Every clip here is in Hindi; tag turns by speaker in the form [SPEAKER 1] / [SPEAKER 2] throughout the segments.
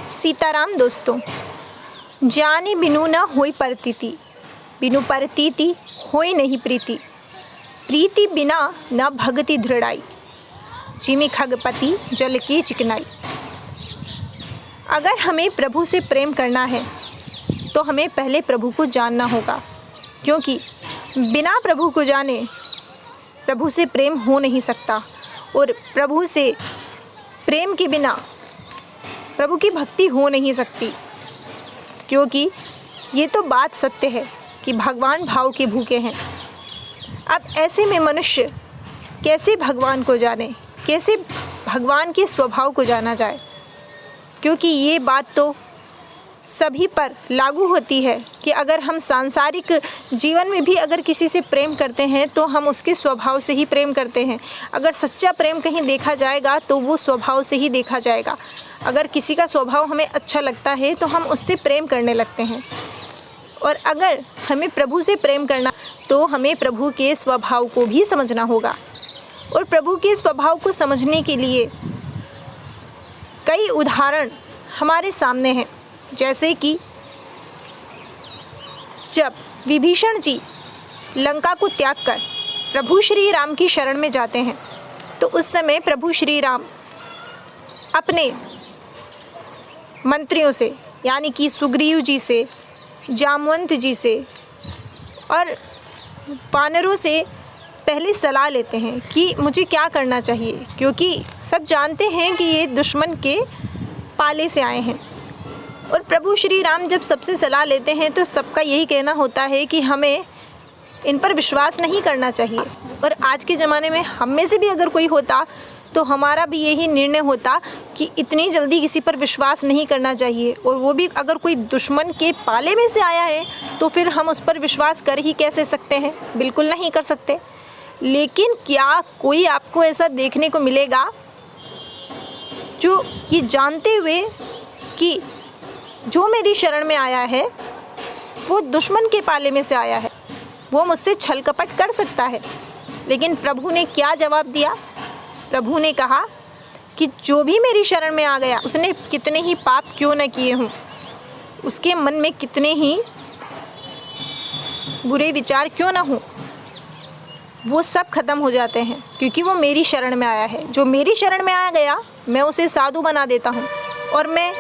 [SPEAKER 1] सीताराम दोस्तों। जाने बिनु न होई प्रतीति, बिनु प्रतीति होई नहीं प्रीति, प्रीति बिना न भगति दृढ़ाई, जिमि खगपति जल की चिकनाई। अगर हमें प्रभु से प्रेम करना है तो हमें पहले प्रभु को जानना होगा, क्योंकि बिना प्रभु को जाने प्रभु से प्रेम हो नहीं सकता और प्रभु से प्रेम के बिना प्रभु की भक्ति हो नहीं सकती। क्योंकि ये तो बात सत्य है कि भगवान भाव के भूखे हैं। अब ऐसे में मनुष्य कैसे भगवान को जाने, कैसे भगवान के स्वभाव को जाना जाए, क्योंकि ये बात तो सभी पर लागू होती है कि अगर हम सांसारिक जीवन में भी अगर किसी से प्रेम करते हैं तो हम उसके स्वभाव से ही प्रेम करते हैं। अगर सच्चा प्रेम कहीं देखा जाएगा तो वो स्वभाव से ही देखा जाएगा। अगर किसी का स्वभाव हमें अच्छा लगता है तो हम उससे प्रेम करने लगते हैं। और अगर हमें प्रभु से प्रेम करना तो हमें प्रभु के स्वभाव को भी समझना होगा। और प्रभु के स्वभाव को समझने के लिए कई उदाहरण हमारे सामने हैं। जैसे कि जब विभीषण जी लंका को त्याग कर प्रभु श्री राम की शरण में जाते हैं तो उस समय प्रभु श्री राम अपने मंत्रियों से यानी कि सुग्रीव जी से, जामवंत जी से और वानरों से पहले सलाह लेते हैं कि मुझे क्या करना चाहिए, क्योंकि सब जानते हैं कि ये दुश्मन के पाले से आए हैं। और प्रभु श्री राम जब सबसे सलाह लेते हैं तो सबका यही कहना होता है कि हमें इन पर विश्वास नहीं करना चाहिए। और आज के ज़माने में हम में से भी अगर कोई होता तो हमारा भी यही निर्णय होता कि इतनी जल्दी किसी पर विश्वास नहीं करना चाहिए। और वो भी अगर कोई दुश्मन के पाले में से आया है तो फिर हम उस पर विश्वास कर ही कैसे सकते हैं, बिल्कुल नहीं कर सकते। लेकिन क्या कोई आपको ऐसा देखने को मिलेगा जो ये जानते हुए कि जो मेरी शरण में आया है वो दुश्मन के पाले में से आया है, वो मुझसे छल कपट कर सकता है। लेकिन प्रभु ने क्या जवाब दिया? प्रभु ने कहा कि जो भी मेरी शरण में आ गया उसने कितने ही पाप क्यों न किए हों, उसके मन में कितने ही बुरे विचार क्यों न हों, वो सब खत्म हो जाते हैं, क्योंकि वो मेरी शरण में आया है। जो मेरी शरण में आ गया मैं उसे साधु बना देता हूँ और मैं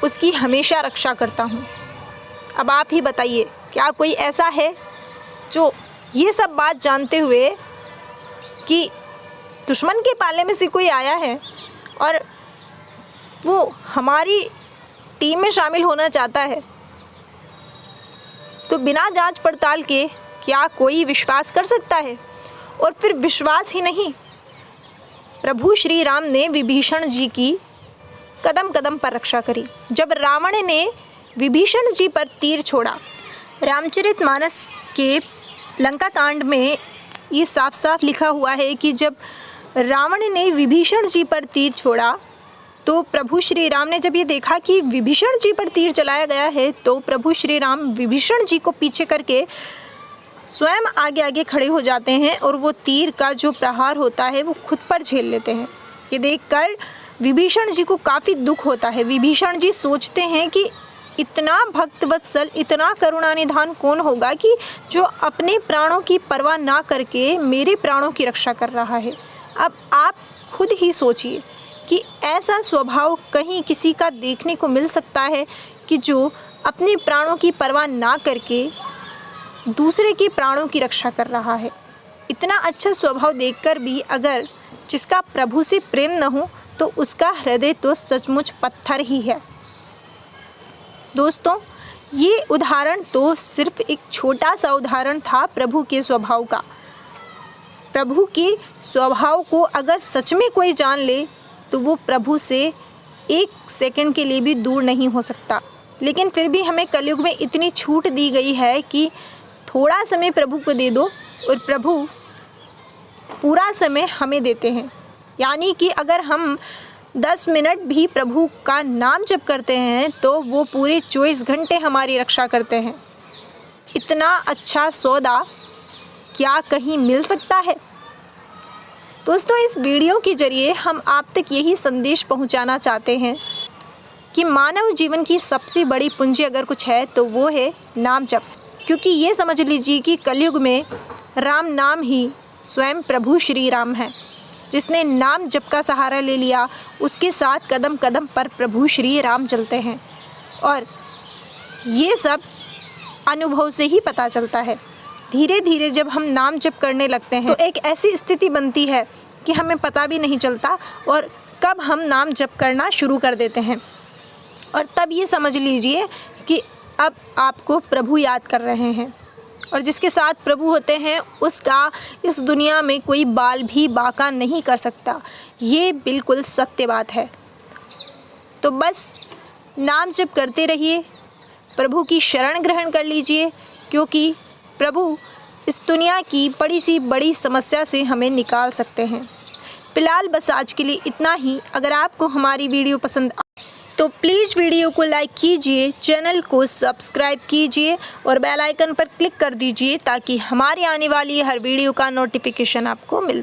[SPEAKER 1] उसकी हमेशा रक्षा करता हूँ। अब आप ही बताइए, क्या कोई ऐसा है जो ये सब बात जानते हुए कि दुश्मन के पाले में से कोई आया है और वो हमारी टीम में शामिल होना चाहता है, तो बिना जांच पड़ताल के क्या कोई विश्वास कर सकता है? और फिर विश्वास ही नहीं, प्रभु श्री राम ने विभीषण जी की कदम कदम पर रक्षा करी। जब रावण ने विभीषण जी पर तीर छोड़ा, रामचरितमानस के लंका कांड में ये साफ साफ लिखा हुआ है कि जब रावण ने विभीषण जी पर तीर छोड़ा तो प्रभु श्री राम ने जब ये देखा कि विभीषण जी पर तीर चलाया गया है तो प्रभु श्री राम विभीषण जी को पीछे करके स्वयं आगे आगे खड़े हो जाते हैं और वो तीर का जो प्रहार होता है वो खुद पर झेल लेते हैं। ये देखकर विभीषण जी को काफ़ी दुख होता है। विभीषण जी सोचते हैं कि इतना भक्तवत्सल, इतना करुणानिधान कौन होगा कि जो अपने प्राणों की परवाह ना करके मेरे प्राणों की रक्षा कर रहा है। अब आप खुद ही सोचिए कि ऐसा स्वभाव कहीं किसी का देखने को मिल सकता है कि जो अपने प्राणों की परवाह ना करके दूसरे के प्राणों की रक्षा कर रहा है। इतना अच्छा स्वभाव देखकर भी अगर जिसका प्रभु से प्रेम न हो तो उसका हृदय तो सचमुच पत्थर ही है। दोस्तों, ये उदाहरण तो सिर्फ एक छोटा सा उदाहरण था प्रभु के स्वभाव का। प्रभु के स्वभाव को अगर सच में कोई जान ले तो वो प्रभु से एक सेकंड के लिए भी दूर नहीं हो सकता। लेकिन फिर भी हमें कलयुग में इतनी छूट दी गई है कि थोड़ा समय प्रभु को दे दो और प्रभु पूरा समय हमें देते हैं। यानी कि अगर हम 10 मिनट भी प्रभु का नाम जप करते हैं तो वो पूरे 24 घंटे हमारी रक्षा करते हैं। इतना अच्छा सौदा क्या कहीं मिल सकता है? दोस्तों, इस वीडियो के ज़रिए हम आप तक यही संदेश पहुंचाना चाहते हैं कि मानव जीवन की सबसे बड़ी पूंजी अगर कुछ है तो वो है नाम जप। क्योंकि ये समझ लीजिए कि कलयुग में राम नाम ही स्वयं प्रभु श्री राम है। जिसने नाम जप का सहारा ले लिया उसके साथ कदम कदम पर प्रभु श्री राम चलते हैं। और ये सब अनुभव से ही पता चलता है। धीरे धीरे जब हम नाम जप करने लगते हैं तो एक ऐसी स्थिति बनती है कि हमें पता भी नहीं चलता और कब हम नाम जप करना शुरू कर देते हैं। और तब ये समझ लीजिए कि अब आपको प्रभु याद कर रहे हैं। और जिसके साथ प्रभु होते हैं उसका इस दुनिया में कोई बाल भी बांका नहीं कर सकता। ये बिल्कुल सत्य बात है। तो बस नाम जप करते रहिए, प्रभु की शरण ग्रहण कर लीजिए, क्योंकि प्रभु इस दुनिया की बड़ी सी बड़ी समस्या से हमें निकाल सकते हैं। फ़िलहाल बस आज के लिए इतना ही। अगर आपको हमारी वीडियो पसंद तो प्लीज़ वीडियो को लाइक कीजिए, चैनल को सब्सक्राइब कीजिए और बेल आइकन पर क्लिक कर दीजिए ताकि हमारी आने वाली हर वीडियो का नोटिफिकेशन आपको मिले।